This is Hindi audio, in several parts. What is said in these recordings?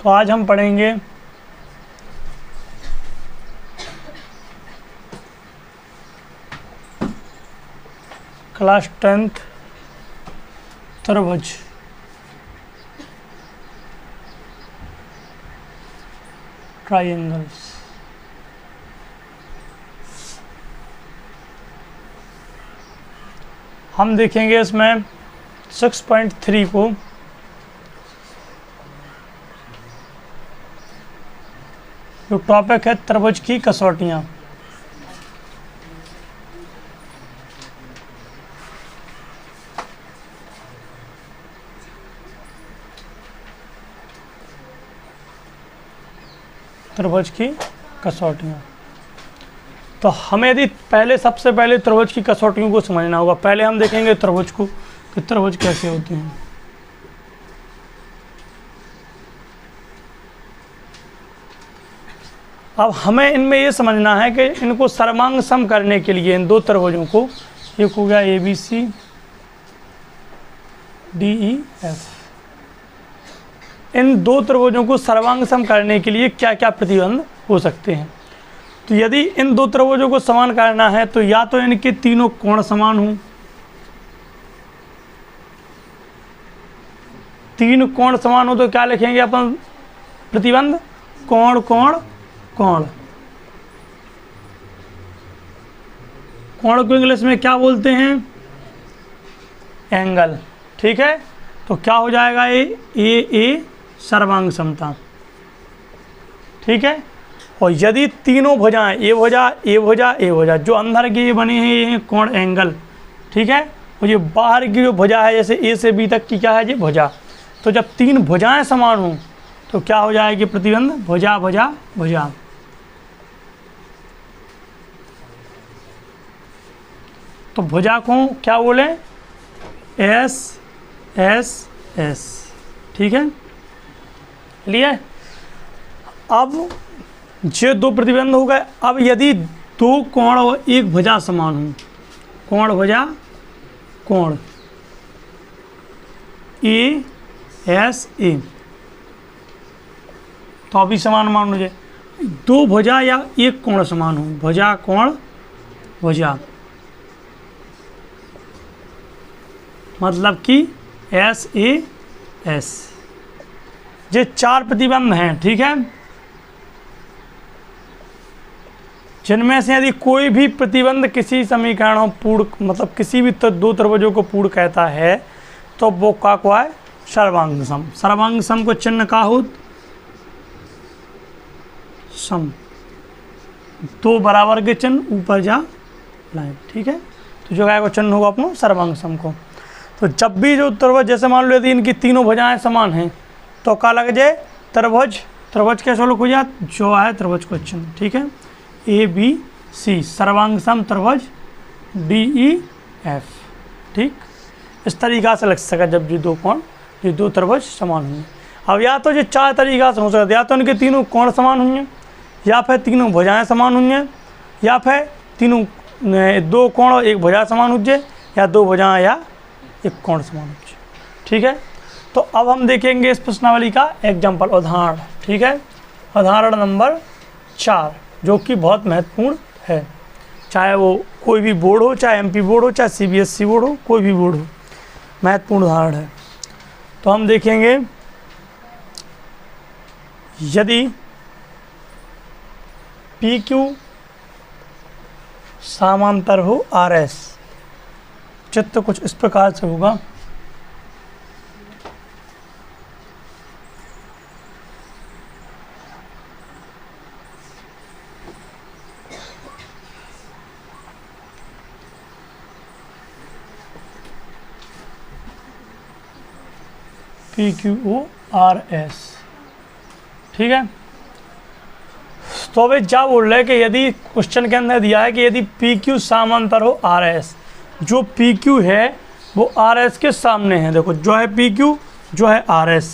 तो आज हम पढ़ेंगे क्लास 10th त्रिभुज। ट्राइंगल्स। हम देखेंगे इसमें 6.3 को जो टॉपिक है त्रिभुज की कसौटियाँ। त्रिभुज की कसौटियाँ। तो हमें यदि सबसे पहले त्रिभुज की कसौटियों को समझना होगा। पहले हम देखेंगे त्रिभुज को कि त्रिभुज कैसे होते हैं। अब हमें इनमें ये समझना है कि इनको सर्वांग सम करने के लिए इन दो त्रिभुजों को, एक हो गया ABC DEF, इन दो त्रिभुजों को सर्वांग सम करने के लिए क्या क्या प्रतिबंध हो सकते हैं। तो यदि इन दो त्रिभुजों को समान करना है तो या तो इनके तीनों कोण समान हों, तीन कोण समान हो तो क्या लिखेंगे अपन प्रतिबंध? कोण कोण कोण। कोण को इंग्लिश में क्या बोलते हैं? एंगल। ठीक है, तो क्या हो जाएगा ए सर्वांग समता। ठीक है, और यदि तीनों भुजाएं ए भुजा जो अंदर के ये बने हैं ये हैं कोण एंगल। ठीक है, और ये बाहर की जो भुजा है जैसे ए से बी तक की क्या है ये भुजा। तो जब तीन भुजाएं समान हों तो क्या हो जाएगी प्रतिबंध? भुजा भुजा भुजा। तो भुजा को क्या बोले? S S S. ठीक है, लिए अब ये दो प्रतिबंध हो गए। अब यदि दो कोण और एक भुजा समान हो, कोण भुजा कोण ए एस ए, तो अभी समान मान लीजिए। दो भुजा या एक कोण समान हो, भुजा कोण भुजा, मतलब कि एस ए एस। ये चार प्रतिबंध हैं। ठीक है, जिनमें से यदि कोई भी प्रतिबंध किसी समीकरण पूर्ण मतलब किसी भी दो त्रिभुजों को पूर्ण कहता है तो वो का है? सर्वांग सम। सर्वांग सम को चिन्ह का हो सम, दो बराबर के चिन्ह ऊपर जा लाइन। ठीक है, तो जो है वो चिन्ह होगा अपना सर्वांग सम को। तो जब भी जो त्रिभुज, जैसे मान लो यदि इनकी तीनों भुजाएं समान हैं तो क्या लग जाए? त्रिभुज। त्रिभुज कैसे लोग हो जाए? जो है त्रिभुज को चिन्ह। ठीक है, ABC सर्वांग सम त्रिभुज DEF। ठीक, इस तरीक़ा से लग सका जब ये दो कोण, ये दो त्रिभुज समान होंगे। अब या तो ये चार तरीक़ा से हो सकता है, या तो इनके तीनों कोण समान होंगे, या फिर तीनों भुजाएं समान होंगे, या फिर तीनों दो कोण और एक भुजा समान हो जाए, या दो भुजाएं या एक कोण समान हो जाए। ठीक है, तो अब हम देखेंगे इस प्रश्नावली का एग्जाम्पल, उदाहरण। ठीक है, उदाहरण नंबर 4 जो कि बहुत महत्वपूर्ण है, चाहे वो कोई भी बोर्ड हो, चाहे MP बोर्ड हो, चाहे CBSE बोर्ड हो, कोई भी बोर्ड हो, महत्वपूर्ण उदाहरण है। तो हम देखेंगे यदि PQ समांतर हो RS, चित्र कुछ इस प्रकार से होगा। PQRS। ठीक है, तो अभी क्या बोल रहे हैं कि यदि क्वेश्चन के अंदर दिया है कि यदि PQ समांतर हो RS, जो PQ है वो RS के सामने है। देखो जो है PQ, जो है RS,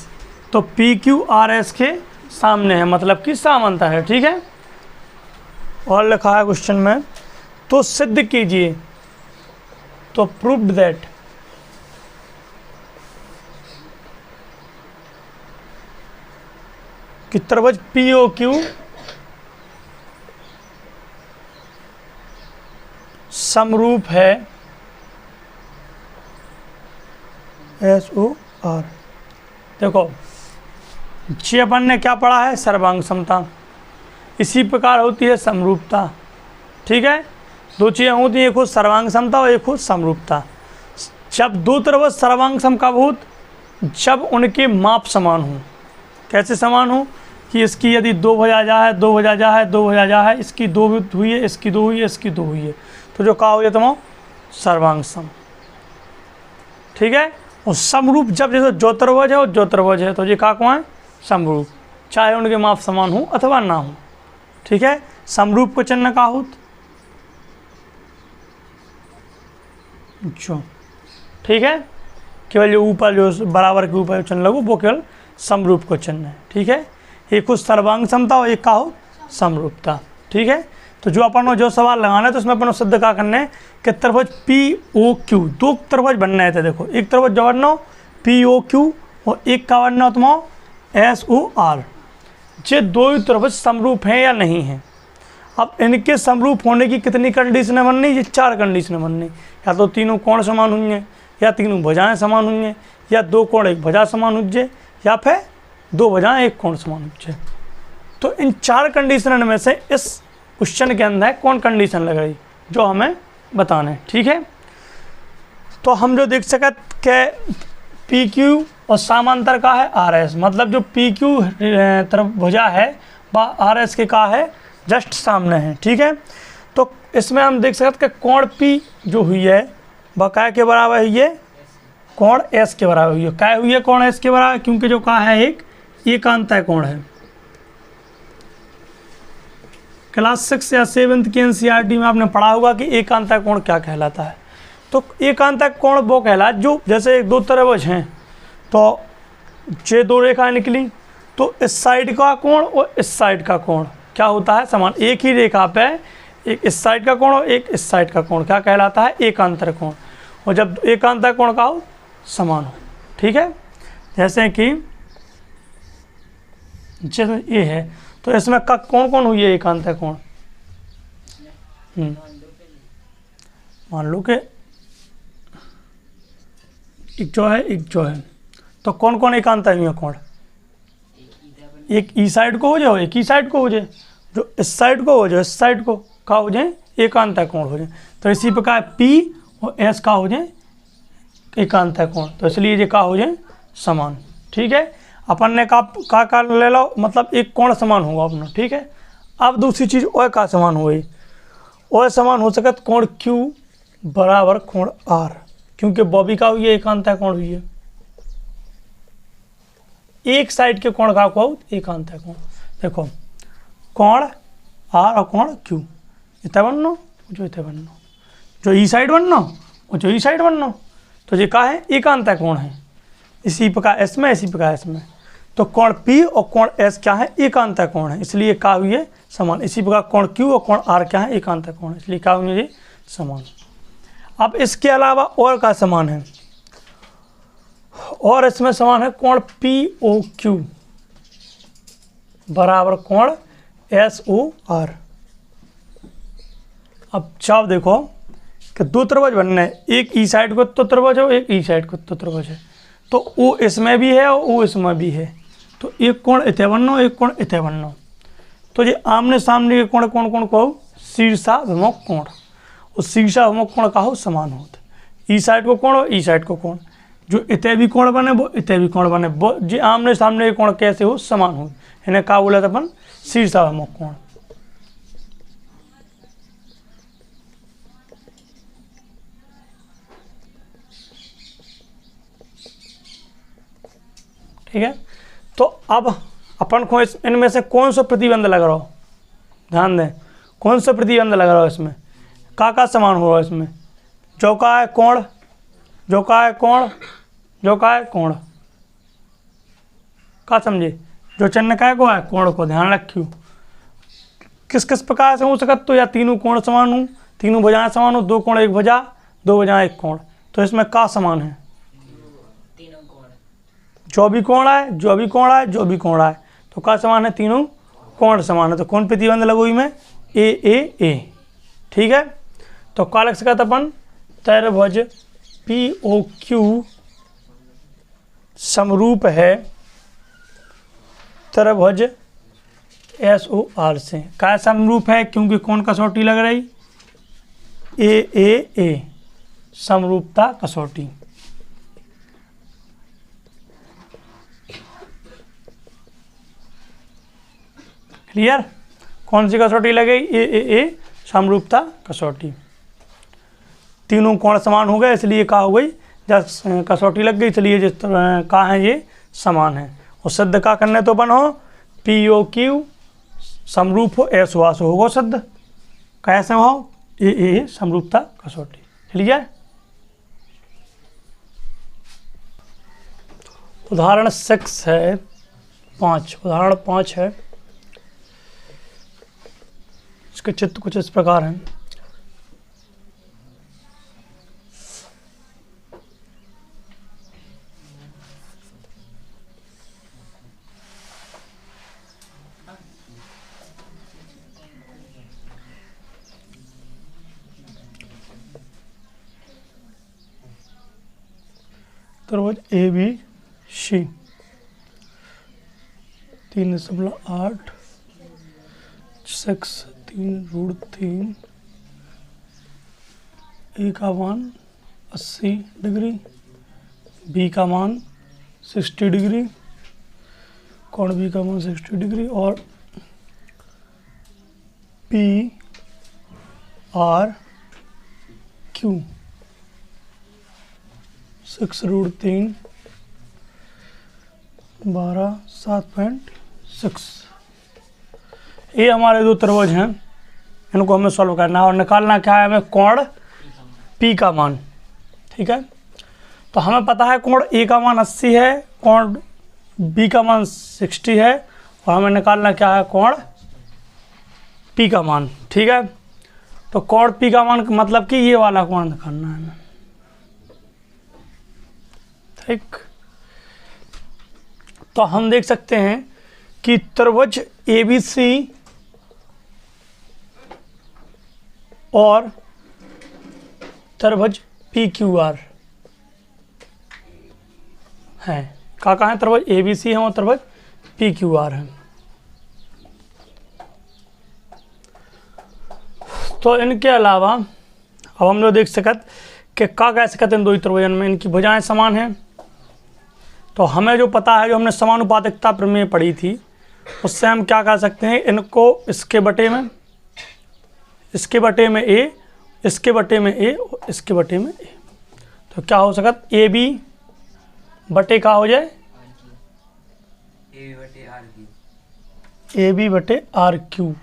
तो PQ RS के सामने है, मतलब कि समांतर है। ठीक है, और लिखा है क्वेश्चन में, तो सिद्ध कीजिए, तो प्रूव्ड दैट कि त्रिभुज POQ समरूप है SOR। देखो जी अपन ने क्या पढ़ा है, सर्वांग समता। इसी प्रकार होती है समरूपता। ठीक है, दो चीज़ें होती हैं, एक हो सर्वांग समता और एक हो समरूपता। जब दो त्रिभुज सर्वांग सम कब होत, जब उनके माप समान हों। कैसे समान हो कि इसकी यदि 2 भुजा जा है, 2 भुजा जा है, 2 भुजा जा है, इसकी 2 हुई है, इसकी 2 हुई है, इसकी 2 हुई है, तो जो कहा हो जाता है सर्वांग सम। ठीक है, और समरूप जब जैसे जो त्रिभुज है और जो त्रिभुज है, तो ये कहा कौन है, समरूप, चाहे उनके माप समान हो अथवा ना हो। ठीक है, समरूप को चिन्ह का होत जो, ठीक है, केवल जो ऊपर जो बराबर के ऊपर चिन्ह लगो वो केवल समरूप को चिन्ह है। ठीक है, एक कुछ सर्वांग समता और एक का हो समरूपता। ठीक है, तो जो अपन को जो सवाल लगाना है तो उसमें अपन सिद्ध क्या करना है कि त्रिभुज POQ, दो त्रिभुज बनने थे। देखो एक त्रिभुज जो बनना हो POQ और एक का बनना हो तुम्हारा SOR। ये दो ही त्रिभुज समरूप हैं या नहीं हैं। अब इनके समरूप होने की कितनी कंडीशनें बननी, ये 4 कंडीशनें बननी। या तो तीनों कोण समान होंगे, या तीनों भुजाएं समान होंगे, या 2 कोण 1 भुजा समान होंगे, या फिर 2 भुजाएं 1 कोण समान होंगे। तो इन 4 कंडीशन में से इस क्वेश्चन के अंदर कौन कंडीशन लग रही जो हमें बताना है। ठीक है, तो हम जो देख सकते कि PQ और समांतर का है RS, मतलब जो PQ तरफ भुजा है वह RS के का है जस्ट सामने है। ठीक है, तो इसमें हम देख सकते कि कोण P जो हुई है वह काय के बराबर हुई है, कोण S के बराबर हुई है। काय हुई है कोण S के बराबर, क्योंकि जो कहा है एक एकांतर कोण है। क्लास 6 या 7th की NCERT में आपने पढ़ा होगा कि एकांतर कोण क्या कहलाता है। तो एकांतर कोण वो कहलाता जो जैसे दो त्रिभुज हैं, तो ये 2 रेखाएं निकली, तो इस साइड का कोण और इस साइड का कोण क्या होता है, समान। एक ही रेखा पे एक इस साइड का कोण और एक इस साइड का कोण क्या कहलाता है, एकांतर कोण। और जब एकांतर कोण का हो समान हो। ठीक है, जैसे कि जैसे ये है, तो इसमें कौन कौन हुई है एकांतर कोण, मान लो कि एक जो है एक जो है, तो कौन कौन एकांतर हुई है कोण, एक ई साइड को हो जाए, एक ही साइड को हो जाए, जो इस साइड को हो जाए, इस साइड को का हो जाए एकांतर कोण हो जाए। तो इसी प्रकार P और S का हो जाए एकांतर कोण, तो इसलिए ये का हो जाए समान। ठीक है, अपन ने का ले लो, मतलब एक कोण समान होगा अपना। ठीक है, अब दूसरी चीज़ और का समान हुई, और समान हो सकता कोण Q बराबर कोण R, क्योंकि बॉबी का हुई है एकांतर कोण हुई है, एक साइड के कोण का को एकांतर कोण। देखो कोण R और कोण Q इतना बनना जो इतना बनना, जो ई साइड बनना और जो ई साइड बनना, तो ये का है एकांतर कोण है। इसी प्रकार इसमें, इसी प्रकार इसमें, तो कोण P और कोण S क्या है, एकांतर कोण है, इसलिए का हुई है समान। इसी प्रकार कोण Q और कोण R क्या है, एकांतर कोण है, इसलिए का हुई है समान। अब इसके अलावा और का समान है, और इसमें समान है कोण POQ बराबर कोण SOR। अब चाप देखो कि 2 त्रिभुज बनने हैं, एक ई साइड को तो त्रिभुज है, एक ई साइड को तो त्रिभुज है, तो O इसमें भी है और O इसमें भी है, तो एक कोण इतने बनना, एक कोण इतने बनना। तो ये आमने सामने के कोण कौन कौन को शीर्षाभिमुख कोण, और शीर्षाभिमुख कोण का हो समान होता। ई साइड को कोण और ई साइड को कोण, जो इतने भी कोण बने वो इतने भी कोण बने, वो जो आमने सामने के कोण कैसे हो समान हो, इन्हें क्या बोला था अपन, शीर्षाभिमुख कोण। ठीक है, तो अब अपन को इनमें से कौन सा प्रतिबंध लग रहा हो, ध्यान दें, कौन सा प्रतिबंध लग रहा हो इसमें, का समान हो रहा है इसमें, जो का है कोण, जो का है कोण, जो का है कोण, का समझे, जो चिन्ह का है को है कोण को ध्यान रखियो। किस किस प्रकार से हो सकता, तो या तीनों कोण समान हो, तीनों भुजाएं समान हो, 2 कोण 1 भुजा, 2 भुजाएं 1 कोण, तो इसमें का समान है, जो भी कोण है, जो भी कोण है, जो भी कोण है, तो क्या समान है, तीनों कोण समान है, तो कोण प्रतिबंध लगोई में ए ए ए, ठीक है। तो क्या लग सकता अपन, त्रिभुज पी ओ क्यू समरूप है त्रिभुज एस ओ आर से। क्या समरूप है, क्योंकि कौन कसौटी लग रही, ए समरूपता कसौटी। क्लियर, कौन सी कसौटी लगे, ए समरूपता कसौटी। तीनों कोण समान हो गए, इसलिए क्या हो गई, जब कसौटी लग गई इसलिए जिस कहा है ये समान है। और सिद्ध का करने तो बन हो, पी ओ क्यू समरूप हो एस वास होगा सिद्ध, कैसे हो, ए समरूपता कसौटी। क्लियर। उदाहरण 6 है 5, उदाहरण 5 है, इसके चित्र कुछ इस प्रकार हैं। त्रिभुज ए बी सी 3.8 6 3√3, ए का मान 80 डिग्री, बी का मान 60 डिग्री, कोण बी का मान 60 डिग्री, और पी आर क्यू 6√3 12 7.6। ये हमारे दो त्रिभुज हैं, इनको हमें सॉल्व करना है और निकालना क्या है हमें, कोण P का मान। ठीक है, तो हमें पता है कोण A का मान 80 है, कोण B का मान 60 है, और हमें निकालना क्या है, कोण P का मान। ठीक है, तो कोण P का मान मतलब कि ये वाला कोण निकालना है हमें। ठीक, तो हम देख सकते हैं कि त्रिभुज ABC और त्रिभुज PQR है, कहाँ है, त्रिभुज ABC है और त्रिभुज PQR है। तो इनके अलावा अब हम लोग देख सकते कि क्या कह सकते हैं, दो ही त्रिभुजन में इनकी भुजाएं समान हैं। तो हमें जो पता है, जो हमने समानुपातिकता प्रमेय पढ़ी थी, उससे हम क्या कह सकते हैं, इनको इसके बटे में, इसके बटे में A, इसके बटे में A और इसके बटे में A। तो क्या हो सकता, AB बटे का हो जाए, AB बटे आर क्यू।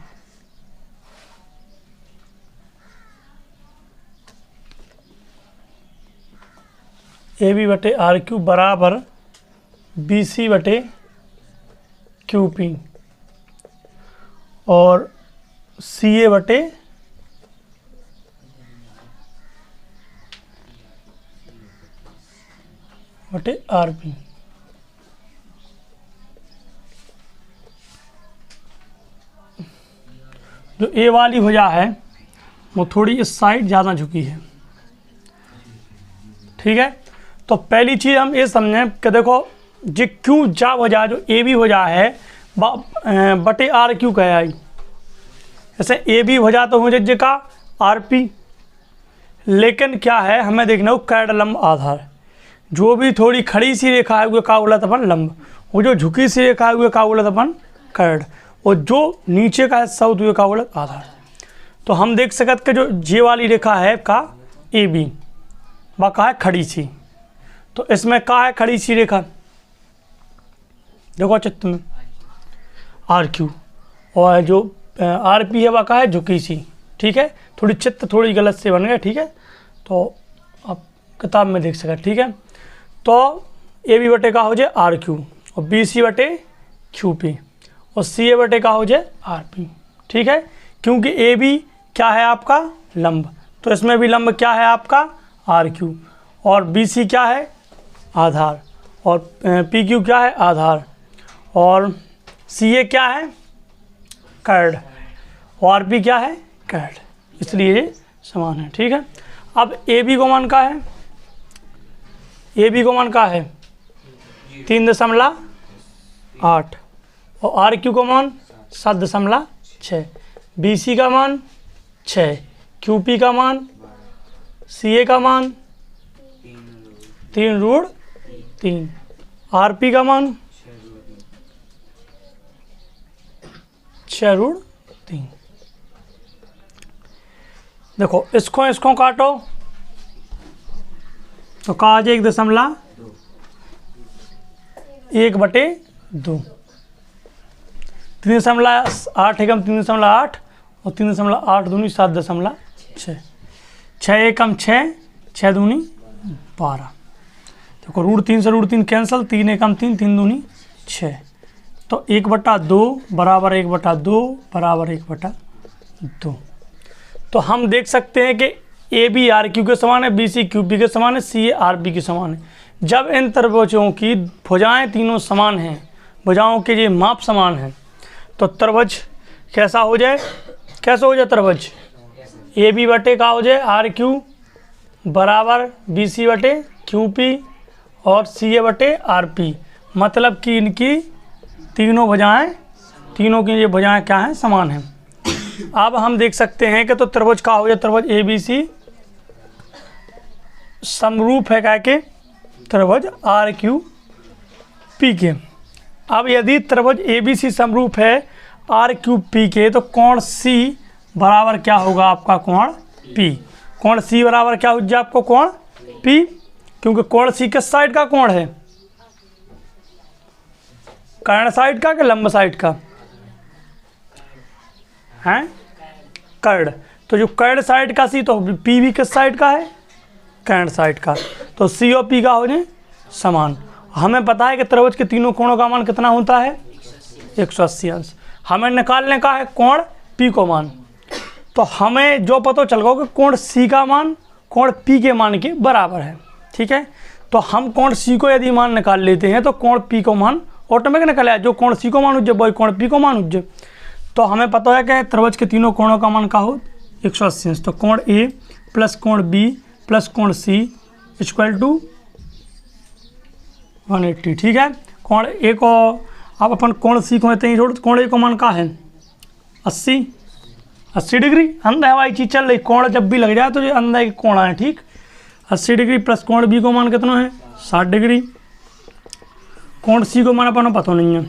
AB बटे आर क्यू बराबर BC बटे QP और CA बटे RP। जो A वाली भुजा है वो थोड़ी इस साइड ज़्यादा झुकी है। ठीक है, तो पहली चीज़ हम ये समझें कि देखो जी क्यों जा भुजा जो AB भुजा है बटे आर क्यू कह आई, जैसे AB भुजा तो मुझे जी का RP, लेकिन क्या है हमें देखना हो कैड लंब आधार, जो भी थोड़ी खड़ी सी रेखा है वो का बोलत अपन लंब, वो जो झुकी सी रेखा है वो का बोलत अपन कैड, और जो नीचे का हिस्सा हो तो का बोलत आधार। तो हम देख सकते कि जो जे वाली रेखा है का AB वह का है खड़ी सी, तो इसमें का है खड़ी सी रेखा, देखो चित्र में RQ, और जो RP है वह का है झुकी सी। ठीक है, थोड़ी चित्र थोड़ी गलत से बन गए। ठीक है, तो आप किताब में देख सकते। ठीक है, तो AB बटे का हो जाए RQ और BC बटे QP और CA बटे का हो जाए RP। ठीक है, क्योंकि AB क्या है आपका लंब, तो इसमें भी लंब क्या है आपका RQ, और BC क्या है आधार, और PQ क्या है आधार, और सी ए क्या है, कर्ड, और आर पी क्या है, कर्ड, इसलिए ये समान है। ठीक है, अब ए बी को मान का है, ए बी को मान का है 3.8 और आर क्यू का मान 7.6, बी सी का मान 6, क्यू पी का मान, सी ए का मान 3√3, आर पी का मान 6√3। देखो इसको इसको काटो तो कहा आ जाए 1.1/2, 3.8 एकम 3.8 और 3.8 दूनी 7.6, 6 एकम 6, 6 दूनी 12। देखो √3 से √3 कैंसिल, 3 एकम 3, 3 दूनी 6, तो 1/2 बराबर 1/2 बराबर 1/2। तो हम देख सकते हैं कि ए बी आर क्यू के समान है, बी सी क्यू पी के समान है, सी ए आर पी के समान है। जब इन त्रिभुजों की भुजाएं तीनों समान हैं, भुजाओं के ये माप समान हैं, तो त्रिभुज कैसा हो जाए, कैसा हो जाए त्रिभुज, ए बी बटे का हो जाए आर क्यू बराबर बी सी बटे क्यू पी और सी ए बटे आर पी। मतलब कि इनकी तीनों भुजाएं, तीनों की ये भुजाएं क्या हैं, समान हैं। अब हम देख सकते हैं कि तो त्रिभुज का हो जाए, त्रिभुज ए बी सी समरूप है क्या के त्रिभुज आर क्यू पी के। अब यदि त्रिभुज ए बी सी समरूप है आर क्यू पी के, तो कोण सी बराबर क्या होगा आपका, कोण पी। कोण सी बराबर क्या हो जाए आपको, कोण पी, क्योंकि कोण सी किस साइड का कोण है, कर्ण साइड का कि लंब साइड का है, कर्ण। तो जो कर्ण साइड का सी, तो पी भी किस साइड का है, कर्ण साइड का, तो सी और पी का हो जाए समान। हमें पता है कि त्रिभुज के तीनों कोणों का मान कितना होता है, 180 अंश। हमें निकालने का है कोण पी को मान, तो हमें जो पता चल गया कि कोण सी का मान कोण पी के मान के बराबर है। ठीक है, तो हम कोण सी को यदि मान निकाल लेते हैं तो कोण पी को मान ऑटोमेटिक निकल आए, जो कोण सी को मान उज्जे वही कोण पी को मान उज्जे। तो हमें पता है कि त्रिभुज के तीनों कोणों का मान का हो 180 अंश। तो कोण ए प्लस कोण बी प्लस कोण सी इक्वल टू 180। ठीक है, कोण ए को अब अपन कोण सी को लेते हैं जोड़, कोण ए को मान का है 80 डिग्री। अंदर हवाई चीज चल रही, कोण जब भी लग जाए तो ये अंदर की कोण है। ठीक, 80 डिग्री प्लस कोण बी को मान कितना है 60 डिग्री। कोण सी को मान अपन पता नहीं है।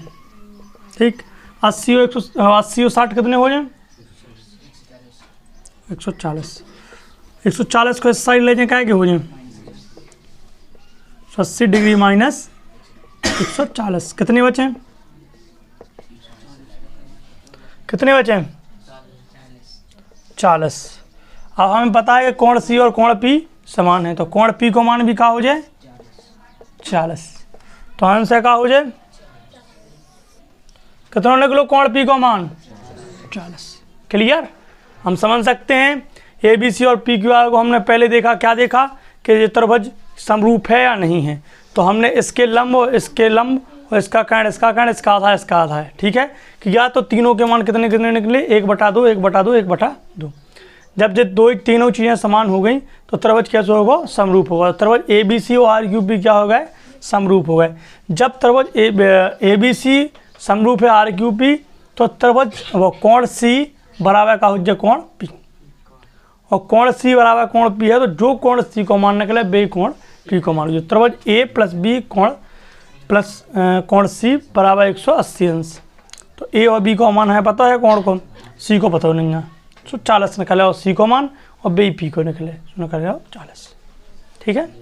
ठीक, 80 और 60 कितने हो जाए 140। 140 को इस साइड ले जाए क्या के हो जाए 80 डिग्री माइनस 140, कितने बचे, कितने बचे 40। अब हमें पता है कि कोण सी और कोण पी समान है, तो कोण पी को मान भी क्या हो जाए 40। तो आंसर क्या हो जाए, कितना निकलो कोण पी को मान 40। क्लियर, हम समझ सकते हैं ए बी सी और पी क्यू आर को हमने पहले देखा, क्या देखा कि ये त्रिभुज समरूप है या नहीं है। तो हमने इसके लंब और इसका कर्ण, इसका कर्ण, इसका आधा, इसका आधा है। ठीक है, कि या तो तीनों के मान कितने कितने निकले 1/2 1/2 1/2। जब ये तीनों चीज़ें समान हो गई तो त्रिभुज कैसे होगा, समरूप होगा। त्रिभुज ए बी सी और आर क्यू पी क्या हो गए, समरूप हो गए। जब त्रिभुज ए बी सी समरूप है आर क्यू पी, तो त्रिभुज वो कोण सी बराबर का हो जाए कोण पी, और कोण सी बराबर कोण पी है, तो जो कोण सी को मान निकले बे कोण पी को मान। जो त्रिभुज ए प्लस बी कोण प्लस कोण सी बराबर 180 अंश। तो ए और बी को मान है पता है, कोण को, सी को पता नहीं है, तो 40 निकले और सी को मान, और बे पी को निकले 40। ठीक है।